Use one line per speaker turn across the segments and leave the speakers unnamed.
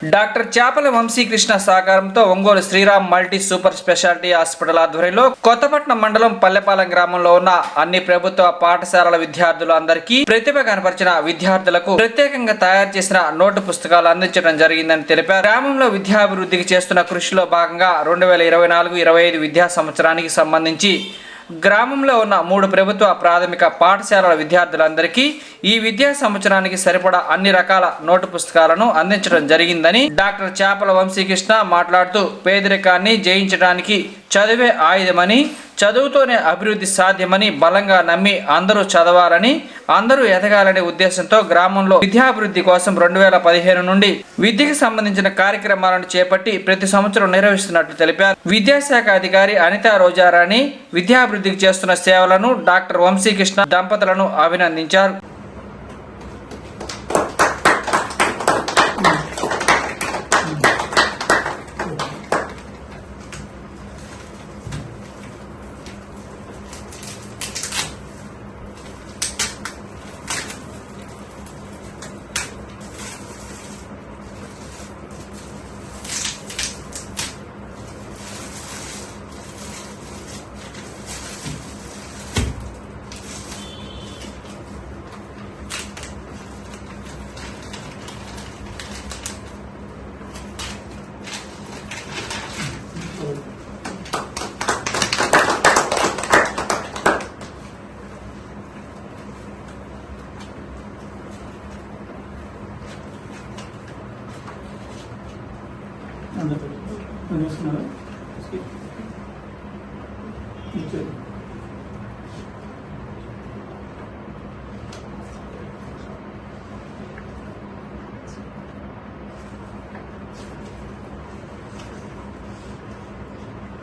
Doctor Chapala Vamsikrishna సహకారంతో Ongole Sriram multi super speciality hospital ఆధ్వర్యంలో కొత్తపట్నం మండలం పల్లెపాలెం గ్రామంలో ఉన్న అన్ని ప్రభుత్వ పాఠశాలల విద్యార్థులు అందరికీ ప్రతిభ కనపరిచిన విద్యార్థులకు ప్రత్యేకంగా తయారు చేసిన నోటు పుస్తకాలు అందించడం జరిగిందని తెలిపారు. గ్రామంలో విద్యాభివృద్ధికి చేస్తున్న కృషిలో భాగంగా 2024-25 విద్యా సంవత్సరానికి సంబంధించి గ్రామంలో ఉన్న 3 ప్రభుత్వ ప్రాథమిక పాఠశాలల విద్యార్థులందరికీ ఈ విద్యా సంవత్సరానికి సరిపడా అన్ని రకాల నోటు పుస్తకాలను అందించడం జరిగిందని డాక్టర్ చాపల వంశీకృష్ణ మాట్లాడుతూ, పేదరికాన్ని జయించడానికి చదివే ఆయుధమని, చదువుతోనే అభివృద్ధి సాధ్యమని బలంగా నమ్మి అందరూ చదవాలని, అందరూ ఎదగాలనే ఉద్దేశంతో గ్రామంలో విద్యాభివృద్ధి కోసం 2015 నుండి విద్యకు సంబంధించిన కార్యక్రమాలను చేపట్టి ప్రతి సంవత్సరం నిర్వహిస్తున్నట్లు తెలిపారు. విద్యాశాఖ అధికారి అనితా రోజారాణి విద్యాభివృద్ధికి చేస్తున్న సేవలను డాక్టర్ వంశీకృష్ణ దంపతులను అభినందించారు.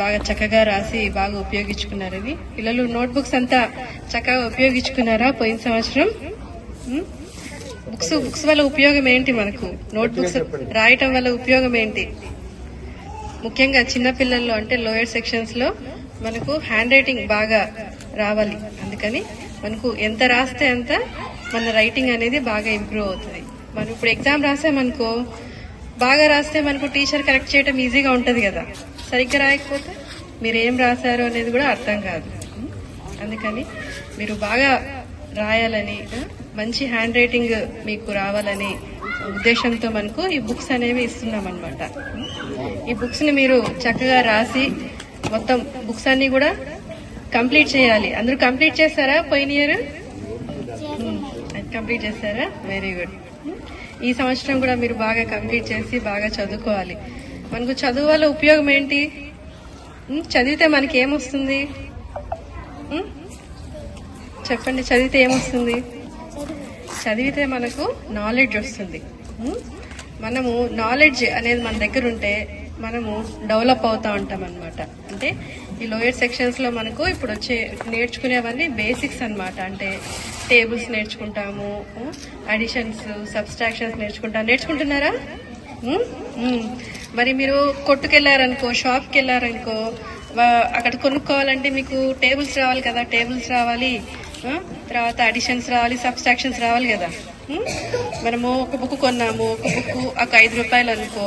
బాగా చక్కగా రాసి బాగా ఉపయోగించుకున్నారు. ఇవి పిల్లలు నోట్బుక్స్ అంతా చక్కగా ఉపయోగించుకున్నారా పోయిన సంవత్సరం? బుక్స్ వల్ల ఉపయోగం ఏంటి? మనకు నోట్బుక్స్ రాయటం వల్ల ఉపయోగం ఏంటి? ముఖ్యంగా చిన్న పిల్లల్లో అంటే లోయర్ సెక్షన్స్ లో మనకు హ్యాండ్ రైటింగ్ బాగా రావాలి. అందుకని మనకు ఎంత రాస్తే అంత మన రైటింగ్ అనేది బాగా ఇంప్రూవ్ అవుతుంది. మనం ఇప్పుడు ఎగ్జామ్ రాసామనుకో, బాగా రాస్తే మనకు టీచర్ కరెక్ట్ చేయడం ఈజీగా ఉంటది కదా. సరిగ్గా రాయకపోతే మీరు ఏం రాశారు అనేది కూడా అర్థం కాదు. అందుకని మీరు బాగా రాయాలని, మంచి హ్యాండ్ రైటింగ్ మీకు రావాలని ఉద్దేశంతో మనకు ఈ బుక్స్ అనేవి ఇస్తున్నాం అనమాట. ఈ బుక్స్ ని మీరు చక్కగా రాసి మొత్తం బుక్స్ అన్ని కూడా కంప్లీట్ చేయాలి. అందరూ కంప్లీట్ చేస్తారా? పోయిన ఇయర్ కంప్లీట్ చేస్తారా? Very good. ఈ సంవత్సరం కూడా మీరు బాగా కంప్లీట్ చేసి బాగా చదువుకోవాలి. మనకు చదువు వల్ల ఉపయోగం ఏంటి? చదివితే మనకి ఏమొస్తుంది చెప్పండి? చదివితే ఏమొస్తుంది? చదివితే మనకు నాలెడ్జ్ వస్తుంది. మనము నాలెడ్జ్ అనేది మన దగ్గర ఉంటే మనము డెవలప్ అవుతా ఉంటాం అనమాట. అంటే ఈ లోయర్ సెక్షన్స్ లో మనకు ఇప్పుడు నేర్చుకునేవన్నీ బేసిక్స్ అనమాట. అంటే టేబుల్స్ నేర్చుకుంటాము, అడిషన్స్, సబ్స్ట్రాక్షన్స్ నేర్చుకుంటున్నారా? మరి మీరు కొట్టుకెళ్లారనుకో, షాప్కి వెళ్ళారనుకో, అక్కడ కొనుక్కోవాలంటే మీకు టేబుల్స్ రావాలి కదా. టేబుల్స్ రావాలి, తర్వాత అడిషన్స్ రావాలి, సబ్స్ట్రాక్షన్స్ రావాలి కదా. మనము ఒక బుక్ కొన్నాము, ఒక బుక్ ఒక 5 రూపాయలు అనుకో,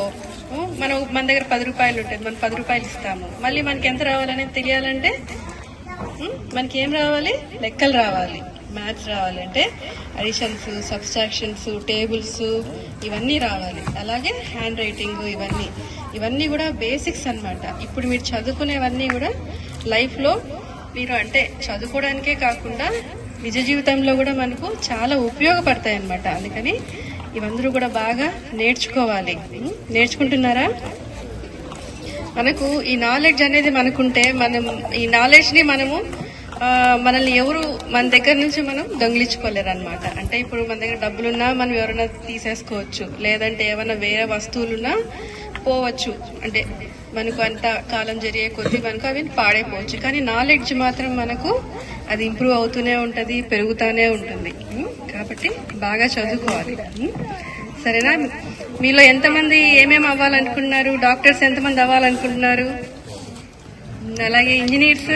మన దగ్గర 10 రూపాయలు ఉంటుంది, మనం 10 రూపాయలు ఇస్తాము. మళ్ళీ మనకి ఎంత రావాలనేది తెలియాలంటే మనకి ఏం రావాలి? లెక్కలు రావాలి, మ్యాథ్స్ రావాలంటే అడిషన్స్, సబ్స్ట్రాక్షన్స్, టేబుల్స్ ఇవన్నీ రావాలి. అలాగే హ్యాండ్ రైటింగ్ ఇవన్నీ కూడా బేసిక్స్ అన్నమాట. ఇప్పుడు మీరు చదువుకునేవన్నీ కూడా లైఫ్ లో మీరు అంటే చదువుకోవడానికే కాకుండా నిజ జీవితంలో కూడా మనకు చాలా ఉపయోగపడతాయి అన్నమాట. అందుకని ఇవందరూ కూడా బాగా నేర్చుకోవాలి. నేర్చుకుంటున్నారా? మనకు ఈ నాలెడ్జ్ అనేది మనకుంటే మనం ఈ నాలెడ్జ్ ని మనల్ని ఎవరు మన దగ్గర నుంచి మనం దొంగిలించుకోలేరు అనమాట. అంటే ఇప్పుడు మన దగ్గర డబ్బులున్నా మనం ఎవరైనా తీసేసుకోవచ్చు, లేదంటే ఏమైనా వేరే వస్తువులున్నా పోవచ్చు. అంటే మనకు అంత కాలం జరిగే కొద్దీ మనకు అవి పాడైపోవచ్చు. కానీ నాలెడ్జ్ మాత్రం మనకు అది ఇంప్రూవ్ అవుతూనే ఉంటది, పెరుగుతూనే ఉంటుంది. కాబట్టి బాగా చదువుకోవాలి. సరేనా? మీలో ఎంతమంది ఏమేమి అవ్వాలనుకుంటున్నారు? డాక్టర్స్ ఎంతమంది అవ్వాలనుకుంటున్నారు? అలాగే ఇంజనీర్స్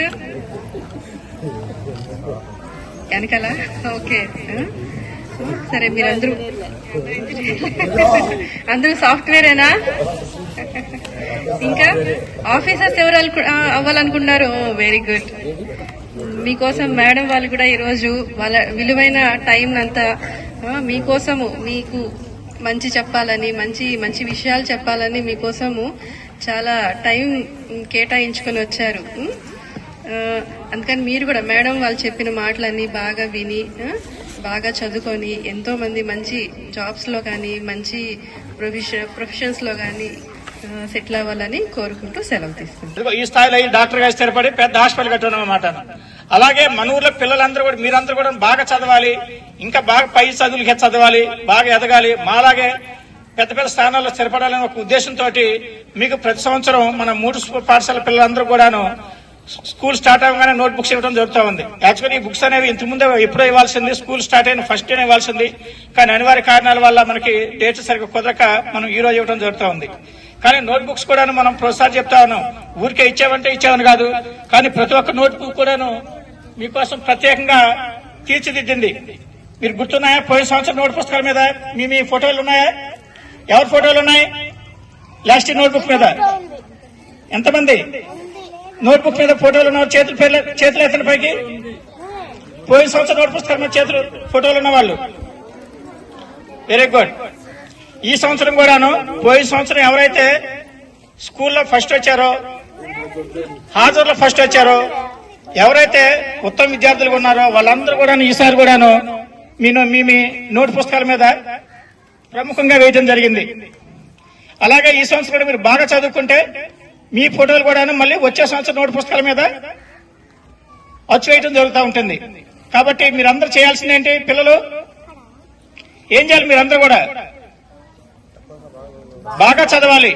వెనకాల? ఓకే. సరే మీరందరూ అందరూ సాఫ్ట్వేరేనా? ఇంకా ఆఫీసర్స్ ఎవరు అవ్వాలనుకున్నారు? Very good. మీకోసం మేడం వాళ్ళు కూడా ఈరోజు వాళ్ళ విలువైన టైం అంతా మీకోసము, మీకు మంచి చెప్పాలని, మంచి మంచి విషయాలు చెప్పాలని మీకోసము చాలా టైం కేటాయించుకొని వచ్చారు. అందుకని మీరు కూడా మేడం వాళ్ళు చెప్పిన మాటలన్నీ బాగా విని బాగా చదువుకొని ఎంతో మంది మంచి జాబ్స్ లో కానీ మంచి ప్రొఫెషన్స్ లో కానీ సెటిల్ అవ్వాలని కోరుకుంటూ సెలవు తీసుకుంటాం.
ఈ స్థాయిలో ఈ డాక్టర్ గారు స్థిరపడి పెద్ద హాస్పిటల్ కట్టున్నాం అన్నమాట. అలాగే మన ఊర్లో పిల్లలందరూ కూడా మీరందరూ కూడా బాగా చదవాలి, ఇంకా బాగా పై చదువులకి చదవాలి, బాగా ఎదగాలి, మాలాగే పెద్ద పెద్ద స్థానాల్లో స్థిరపడాలని ఒక ఉద్దేశంతో మీకు ప్రతి సంవత్సరం మన 3 పాఠశాల పిల్లలందరూ కూడాను స్కూల్ స్టార్ట్ అవ్వగానే నోట్ బుక్స్ ఇవ్వడం జరుగుతూ ఉంది. యాక్చువల్లీ ఈ బుక్స్ అనేవి ఇంతకుముందే ఎప్పుడో ఇవ్వాల్సింది, స్కూల్ స్టార్ట్ అయిన ఫస్ట్ డే ఇవ్వాల్సింది. కానీ అనివార్య కారణాల వల్ల మనకి డేట్ సరిగ్గా కుదరక మనం ఈ రోజు ఇవ్వడం జరుగుతూ ఉంది. కానీ నోట్ బుక్స్ కూడా మనం ప్రోత్సాహం చెప్తా ఉన్నాం. ఊరికే ఇచ్చామంటే ఇచ్చామని కాదు, కానీ ప్రతి ఒక్క నోట్ బుక్ కూడాను మీకోసం ప్రత్యేకంగా తీర్చిదిద్దింది. మీరు గుర్తున్నాయా? పోయిన సంవత్సరం నోట్ పుస్తకాల మీద మీ ఫోటోలు ఉన్నాయా? ఎవరి ఫోటోలు ఉన్నాయి లాస్ట్ నోట్ బుక్ మీద? ఎంతమంది నోట్ బుక్ మీద ఫోటోలు ఉన్నారు? చేతులు ఎత్తిన పైకి. పోయిన సంవత్సరం నోట్ పుస్తకాల మీద చేతులు ఫోటోలు ఉన్న వాళ్ళు వెరీ గుడ్. ఈ సంవత్సరం కూడాను పోయిన సంవత్సరం ఎవరైతే స్కూల్లో ఫస్ట్ వచ్చారో, హాజరులో ఫస్ట్ వచ్చారో, ఎవరైతే ఉత్తమ విద్యార్థులు ఉన్నారో వాళ్ళందరూ కూడా ఈసారి కూడాను మీ నోటు పుస్తకాల మీద ప్రముఖంగా వేయడం జరిగింది. అలాగే ఈ సంవత్సరం కూడా మీరు బాగా చదువుకుంటే మీ ఫోటోలు కూడాను మళ్ళీ వచ్చే సంవత్సరం నోటు పుస్తకాల మీద అచ్చు వేయడం జరుగుతూ ఉంటుంది. కాబట్టి మీరందరూ చేయాల్సింది ఏంటి? పిల్లలు ఏం చేయాలి? మీరందరూ కూడా బాగా చదవాలి,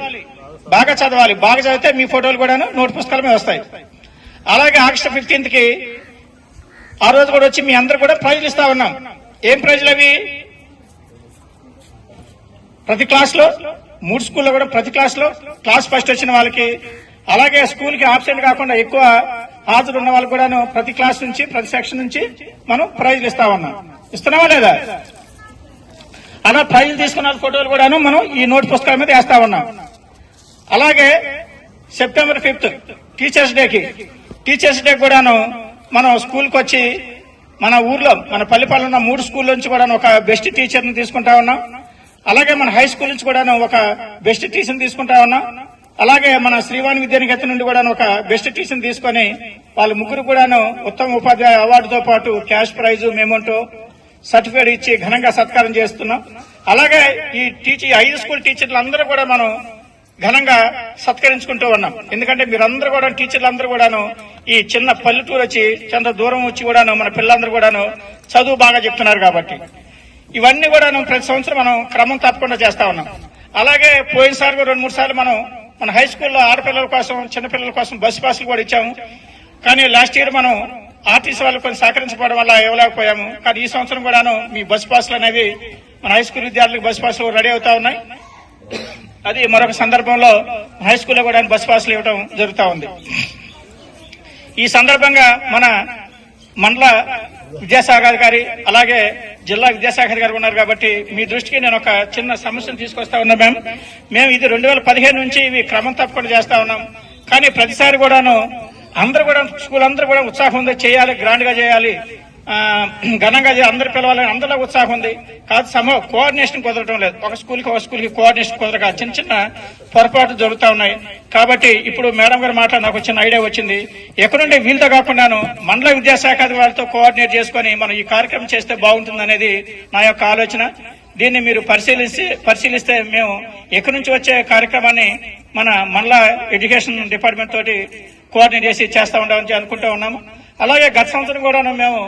బాగా చదవాలి. బాగా చదివితే మీ ఫోటోలు కూడాను నోటు పుస్తకాల మీద వస్తాయి. అలాగే ఆగస్టు 15th ఆ రోజు కూడా వచ్చి మీ అందరూ కూడా ప్రైజులు ఇస్తా ఉన్నాం. ఏం ప్రైజులు అవి? ప్రతి క్లాస్ లో 3 స్కూల్లో కూడా ప్రతి క్లాస్ లో క్లాస్ ఫస్ట్ వచ్చిన వాళ్ళకి, అలాగే స్కూల్ కి ఆబ్సెంట్ కాకుండా ఎక్కువ హాజరు ఉన్న వాళ్ళకి కూడాను ప్రతి క్లాస్ నుంచి ప్రతి సెక్షన్ నుంచి మనం ప్రైజులు ఇస్తా ఉన్నాం. ఇస్తున్నావా లేదా? అలా ప్రైజులు తీసుకున్న ఫోటోలు కూడాను మనం ఈ నోటు పుస్తకాల మీద వేస్తా ఉన్నాం. అలాగే సెప్టెంబర్ 5th టీచర్స్ డే కూడాను మనం స్కూల్కి వచ్చి మన ఊర్లో మన పల్లెపాలెం ఉన్న 3 స్కూల్ నుంచి కూడా ఒక బెస్ట్ టీచర్ని తీసుకుంటా ఉన్నాం. అలాగే మన హై స్కూల్ నుంచి కూడా ఒక బెస్ట్ టీచర్ని తీసుకుంటా ఉన్నాం. అలాగే మన శ్రీవాణి విద్యానికేతన్ నుండి కూడా ఒక బెస్ట్ టీచర్ని తీసుకొని వాళ్ళ ముగ్గురు కూడాను ఉత్తమ ఉపాధ్యాయ అవార్డుతో పాటు క్యాష్ ప్రైజ్, మెమోంటో, సర్టిఫికేట్ ఇచ్చి ఘనంగా సత్కారం చేస్తున్నాం. అలాగే ఈ 5 స్కూల్ టీచర్లు అందరూ కూడా మనం ఘనంగా సత్కరించుకుంటూ ఉన్నాం. ఎందుకంటే మీరందరూ కూడా టీచర్లు అందరూ కూడాను ఈ చిన్న పల్లెటూరు వచ్చి చాలా దూరం వచ్చి కూడాను మన పిల్లలందరూ కూడాను చదువు బాగా చెప్తున్నారు. కాబట్టి ఇవన్నీ కూడాను ప్రతి సంవత్సరం మనం క్రమం తప్పకుండా చేస్తా ఉన్నాం. అలాగే పోయినసారి 2-3 సార్లు మనం మన హై స్కూల్లో ఆడపిల్లల కోసం, చిన్నపిల్లల కోసం బస్సు పాసులు కూడా ఇచ్చాము. కానీ లాస్ట్ ఇయర్ మనం ఆర్టీసీ వాళ్ళు కొంచెం సహకరించకపోవడం వల్ల ఇవ్వలేకపోయాము. కానీ ఈ సంవత్సరం కూడాను మీ బస్సు పాసులు అనేవి మన హై స్కూల్ విద్యార్థులకు బస్సు పాసులు రెడీ అవుతా ఉన్నాయి. అది మరొక సందర్భంలో హై స్కూల్లో కూడా బస్సు పాసులు ఇవ్వడం జరుగుతూ ఉంది. ఈ సందర్భంగా మన మండల విద్యాశాఖ అధికారి అలాగే జిల్లా విద్యాశాఖ అధికారి ఉన్నారు. కాబట్టి మీ దృష్టికి నేను ఒక చిన్న సమస్యను తీసుకొస్తా ఉన్నా. మేము ఇది 2015 నుంచి ఇవి క్రమం తప్పకుండా చేస్తా ఉన్నాం. కానీ ప్రతిసారి కూడాను అందరూ కూడా స్కూల్ అందరూ కూడా ఉత్సాహం ఉంది, చేయాలి, గ్రాండ్ గా చేయాలి, ఘనంగా అందరు పిలవాలని అందరిలో ఉత్సాహం ఉంది. కాదు కోఆర్డినేషన్ కుదరటం లేదు. ఒక స్కూల్ కి కోఆర్డినేషన్ కుదరక చిన్న చిన్న పొరపాట్లు జరుగుతూ ఉన్నాయి. కాబట్టి ఇప్పుడు మేడం గారు మాట్లాడి నాకు చిన్న ఐడియా వచ్చింది. ఎక్కడుండే వీళ్ళతో కాకుండాను మండల విద్యాశాఖ వారితో కోఆర్డినేట్ చేసుకుని మనం ఈ కార్యక్రమం చేస్తే బాగుంటుంది అనేది నా యొక్క ఆలోచన. దీన్ని మీరు పరిశీలిస్తే మేము ఎక్కడి నుంచి వచ్చే కార్యక్రమాన్ని మన మండల ఎడ్యుకేషన్ డిపార్ట్మెంట్ తోటి కోఆర్డినేట్ చేసి చేస్తా ఉండాలని అనుకుంటూ ఉన్నాము. అలాగే గత సంవత్సరం కూడా మేము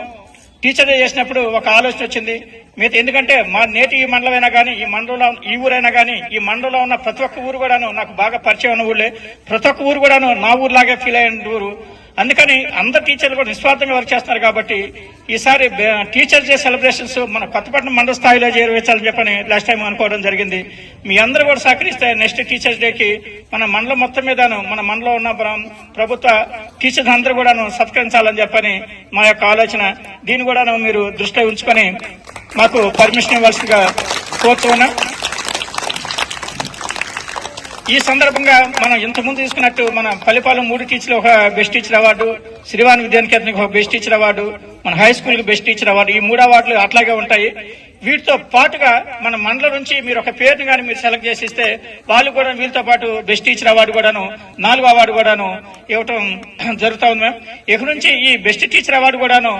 టీచర్ డే చేసినప్పుడు ఒక ఆలోచన వచ్చింది. మీతో ఎందుకంటే మా నేటి ఈ మండలమైనా కానీ, ఈ మండలంలో ఈ ఊరైనా కానీ, ఈ మండలంలో ఉన్న ప్రతి ఒక్క ఊరు కూడాను నాకు బాగా పరిచయం ఉన్న ఊళ్ళే. ప్రతి ఒక్క ఊరు కూడాను నా ఊరులాగే ఫీల్ అయిన ఊరు. అందుకని అందరు టీచర్లు కూడా నిస్వార్థంగా వర్క్ చేస్తున్నారు కాబట్టి ఈసారి టీచర్ డే సెలబ్రేషన్స్ మన కొత్తపట్నం మండల స్థాయిలో చేరవేచాలని చెప్పని లాస్ట్ టైం అనుకోవడం జరిగింది. మీ అందరూ కూడా సహకరిస్తే నెక్స్ట్ టీచర్స్ డేకి మన మండలం మొత్తం మీదను మన మండలంలో ఉన్న ప్రభుత్వ టీచర్స్ అందరూ కూడాను సత్కరించాలని చెప్పని మా యొక్క ఆలోచన. దీన్ని కూడాను మీరు దృష్టిలో ఉంచుకొని మాకు పర్మిషన్ ఇవ్వాల్సిందిగా కోరుతున్నాం. ఈ సందర్భంగా మనం ఇంతకుముందు తీసుకున్నట్టు మన పల్లిపాలెం 3 టీచర్లు ఒక బెస్ట్ టీచర్ అవార్డు, శ్రీవాణి విద్యానికేతన్కి ఒక బెస్ట్ టీచర్ అవార్డు, మన హై స్కూల్ కి బెస్ట్ టీచర్ అవార్డు, ఈ 3 అవార్డులు అట్లాగే ఉంటాయి. వీటితో పాటుగా మన మండలం నుంచి మీరు ఒక పేరుని కానీ మీరు సెలెక్ట్ చేసి ఇస్తే వాళ్ళు కూడా వీళ్ళతో పాటు బెస్ట్ టీచర్ అవార్డు కూడాను 4వ అవార్డు కూడాను ఇవ్వటం జరుగుతా ఉంది మ్యామ్. ఇక నుంచి ఈ బెస్ట్ టీచర్ అవార్డు కూడాను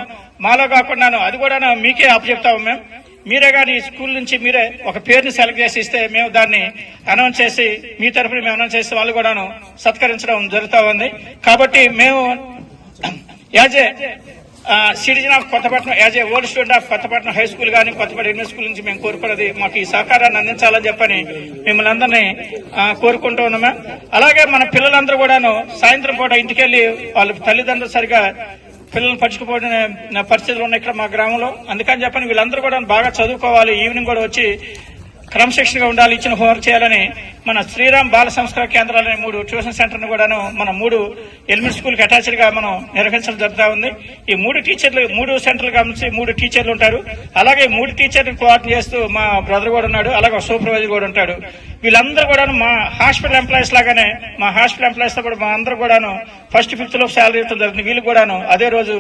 మాలో కాకుండాను అది కూడాను మీకే అప్పచెప్తాము మ్యామ్. మీరే కానీ స్కూల్ నుంచి మీరే ఒక పేరుని సెలెక్ట్ చేసి ఇస్తే మేము దాన్ని అనౌన్స్ చేసి మీ తరఫున మేము అనౌన్స్ చేసి వాళ్ళు కూడాను సత్కరించడం జరుగుతూ ఉంది. కాబట్టి మేము as a citizen of Kothapatnam, as a old student of Kothapatnam high school కానీ కొత్తపట్నం యూనివర్సిటీ స్కూల్ నుంచి మేము కోరుకున్నది మాకు ఈ సహకారాన్ని అందించాలని చెప్పని మిమ్మల్ని అందరినీ కోరుకుంటూ ఉన్నాము. అలాగే మన పిల్లలందరూ కూడాను సాయంత్రం పూట ఇంటికెళ్లి వాళ్ళ తల్లిదండ్రులు సరిగా పిల్లల్ని పట్టుకుపోయిన పరిస్థితులు ఉన్నాయి ఇక్కడ మా గ్రామంలో. అందుకని చెప్పని వీళ్ళందరూ కూడా బాగా చదువుకోవాలి, ఈవినింగ్ కూడా వచ్చి క్రమశిక్షణగా ఉండాలి, ఇచ్చిన హోంవర్క్ చేయాలని మన శ్రీరామ్ బాల సంస్కార కేంద్రాలని 3 ట్యూషన్ సెంటర్ను కూడాను మన 3 ఎలిమెంట్ స్కూల్ కి అటాచ్డ్ గా మనం నిర్వహించడం జరుగుతూ ఉంది. ఈ 3 సెంటర్లు గమనించి 3 టీచర్లు ఉంటారు. అలాగే 3 టీచర్లు కోఆర్డినేట్ చేస్తూ మా బ్రదర్ కూడా ఉన్నాడు, అలాగే సూపర్వైజర్ కూడా ఉంటాడు. వీళ్ళందరూ కూడాను మా హాస్పిటల్ ఎంప్లాయీస్ లాగానే మా హాస్పిటల్ ఎంప్లాయీస్ తో కూడా మా అందరూ కూడాను ఫస్ట్ 5th లో శాలరీ ఇవ్వడం జరుగుతుంది. వీళ్ళు కూడాను అదే రోజు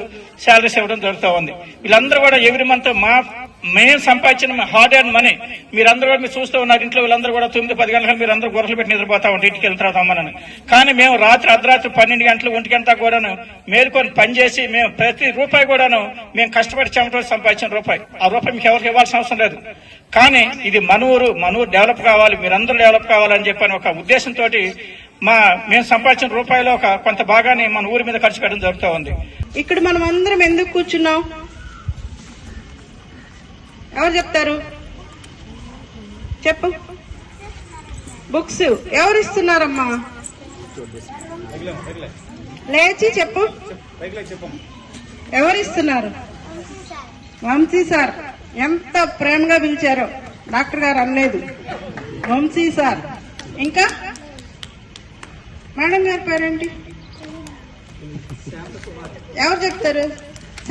శాలరీస్ ఇవ్వడం జరుగుతూ ఉంది. వీళ్ళందరూ కూడా ఎవ్రీ మంత్ మేము సంపాదించిన హార్డ్ అండ్ మనీ మీరందరూ కూడా మీరు చూస్తూ ఉన్నారు. ఇంట్లో వీళ్ళందరూ కూడా 9-10 గంటలకు మీరు అందరూ గొర్రెలు పెట్టి నిద్రపోతా ఉంటారు ఇంటికి వెళ్ళిన తర్వాత అమ్మనని. కానీ మేము అర్ధరాత్రి 12 గంటలు 1 గంట కూడాను మేలుకొని పనిచేసి మేము ప్రతి రూపాయి కూడాను మేము కష్టపడి చెమట సంపాదించిన రూపాయి, ఆ రూపాయి మీకు ఎవరికి ఇవ్వాల్సిన అవసరం లేదు. కానీ ఇది మన ఊరు డెవలప్ కావాలి, మీరందరూ డెవలప్ కావాలని చెప్పని ఒక ఉద్దేశంతో మేము సంపాదించిన రూపాయలో కొంత భాగాన్ని మన ఊరి మీద ఖర్చు పెట్టడం జరుగుతూ ఉంది.
ఇక్కడ మనం అందరం ఎందుకు కూర్చున్నాం? ఎవరు చెప్తారు? చెప్పు. బుక్స్ ఎవరు ఇస్తున్నారమ్మా? లేచి చెప్పు. ఎవరు ఇస్తున్నారు? వంశీ సార్. ఎంత ప్రేమగా పిలిచారో, డాక్టర్ గారు అనలేదు, వంశీ సార్. ఇంకా మేడం గారి పేరేంటి? ఎవరు చెప్తారు?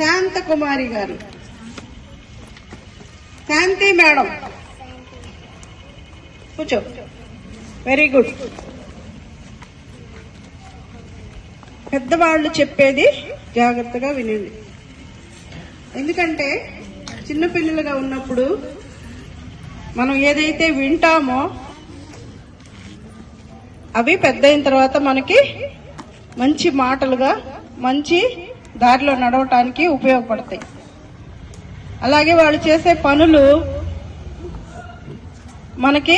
శాంతకుమారి గారు. శాంతి మేడం కూర్చో. Very good. పెద్దవాళ్ళు చెప్పేది జాగ్రత్తగా వినండి. ఎందుకంటే చిన్నపిల్లలుగా ఉన్నప్పుడు మనం ఏదైతే వింటామో అవి పెద్ద అయిన తర్వాత మనకి మంచి మాటలుగా మంచి దారిలో నడవటానికి ఉపయోగపడతాయి. అలాగే వాళ్ళు చేసే పనులు మనకి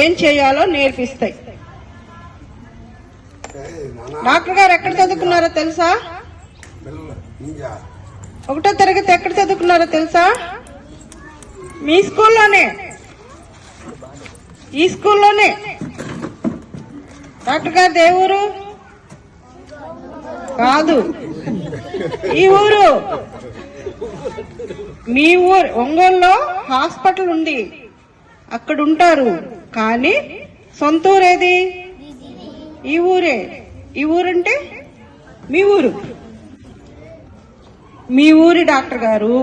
ఏం చేయాలో నేర్పిస్తాయి. డాక్టర్ గారు ఎక్కడ చదువుకున్నారో తెలుసా? 1వ తరగతి ఎక్కడ చదువుకున్నారో తెలుసా? మీ స్కూల్లోనే, ఈ స్కూల్లోనే. డాక్టర్ గారు ఏ ఊరు? కాదు, ఈ ఊరు. మీ ఊరు ఒంగోలులో హాస్పిటల్ ఉంది, అక్కడ ఉంటారు. కానీ సొంత ఊరేది? ఈ ఊరే. ఈ ఊరంటే మీ ఊరు. మీ ఊరి డాక్టర్ గారు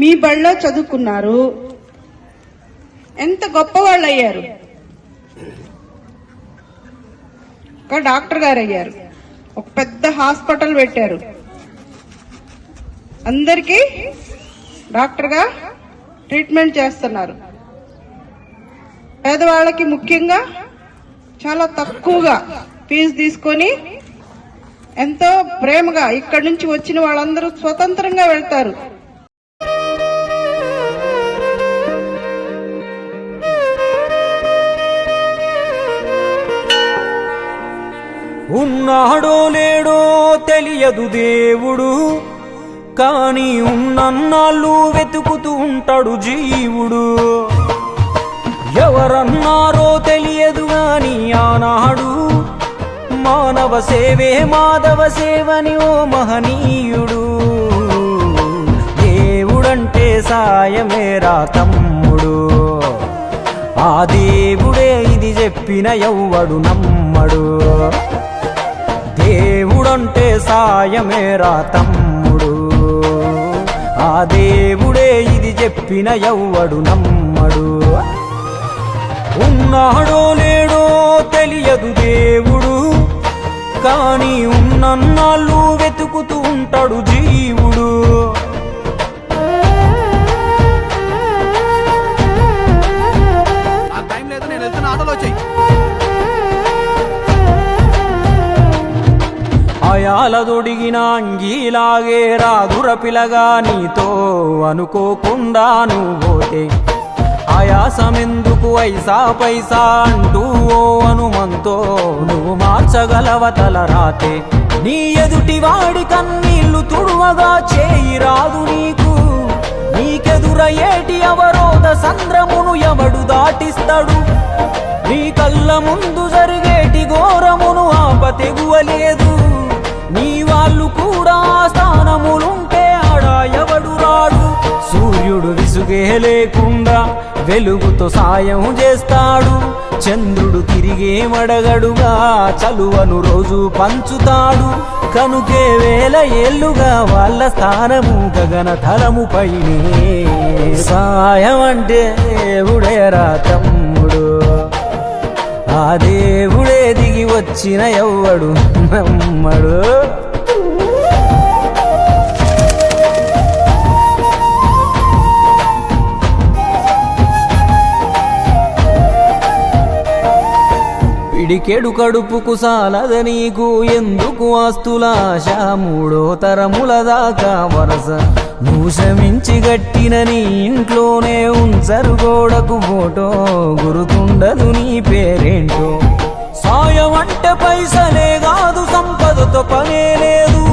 మీ బడిలో చదువుకున్నారు, ఎంత గొప్పవాళ్ళు అయ్యారు. ఒక డాక్టర్ గారు అయ్యారు, ఒక పెద్ద హాస్పిటల్ పెట్టారు, అందరికీ డాక్టర్ గా ట్రీట్మెంట్ చేస్తున్నారు. పేదవాళ్ళకి ముఖ్యంగా చాలా తక్కువగా ఫీజు తీసుకొని ఎంతో ప్రేమగా ఇక్కడి నుంచి వచ్చిన వాళ్ళందరూ స్వతంత్రంగా వెళ్తారు.
ఉన్నాడో లేడో తెలియదు దేవుడు, కానీ ఉన్నన్నాళ్ళు వెతుకుతూ ఉంటాడు జీవుడు. ఎవరన్నారో తెలియదు గాని ఆనాడు మానవ మాధవ సేవే మాధవ సేవని ఓ మహనీయుడు. దేవుడంటే సాయమేరా తమ్ముడు, ఆ దేవుడే ఇది చెప్పిన ఎవ్వడు నమ్మడు. దేవుడంటే సాయమేరా తమ్ముడు, ఆ దేవుడే ఇది చెప్పిన ఎవ్వడు నమ్మడు. ఉన్నాడో లేడో తెలియదు దేవుడు, కానీ ఉన్నన్నాళ్ళు వెతుకుతూ ఉంటాడు జీవుడు. అయాలదొడిగిన అంగీలాగే రాదుర పిలగా నీతో అనుకోకుండా నువ్వోతే. ఆయాసమెందుకు ఐసా పైసా అంటూ ఓ అనుమంతో నువ్వు మార్చగలవ తల రాతే. నీ ఎదుటి వాడి కన్నీళ్లు తుడువగా చేయి రాదు నీకు, నీకెదురయ్యేటి అవరోధ సంద్రమును ఎవడు దాటిస్తాడు. నీ కళ్ళ ముందు జరిగేటి ఘోరమును ఆపతెగువలేదు, నీ వాళ్ళు కూడా స్థానములుంటే ఆడా ఎవడు రాడు. సూర్యుడు విసుగే లేకుండా వెలుగుతో సాయం చేస్తాడు, చంద్రుడు తిరిగే మడగడుగా చలువను రోజు పంచుతాడు. కనుకే వేల ఏళ్లుగా వాళ్ళ స్థానము గగన తలము పైనే. సాయం అంటే దేవుడేరా తమ్ముడు, ఆ దేవుడే దిగి వచ్చిన ఎవ్వడు నమ్మడు. పిడికెడు కడుపుకు సాలద నీకు ఎందుకు ఆస్తులాశ, మూడో తరముల దాకా వరస నువ్వు శ్రమించి గట్టిన నీ ఇంట్లోనే ఉంచరు గోడకు ఫోటో, గురుతుండదు నీ పేరేంటో. సాయం అంటే పైసలే కాదు, సంపదతో పనే లేదు,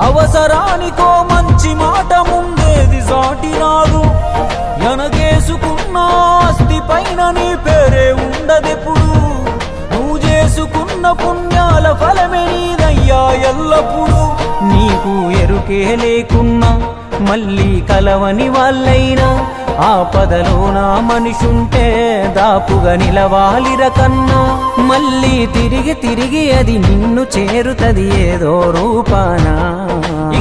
అవసరానికో మంచి మాట ముందేది సాటి రాదు. ఎనగేసుకున్న ఆస్తి పైన నీ పేరే ఉండదెప్పుడు, నువ్వు చేసుకున్న పుణ్యాల ఫలమే నీదయ్యా ఎల్లప్పుడు. నీకు ఎరుకే లేకున్నా మళ్ళీ కలవని వాళ్ళైనా, ఆపదలో నా మనిషుంటే దాపుగా నిలవాలిర కన్నా. మళ్ళీ తిరిగి తిరిగి అది నిన్ను చేరుతది ఏదో రూపానా.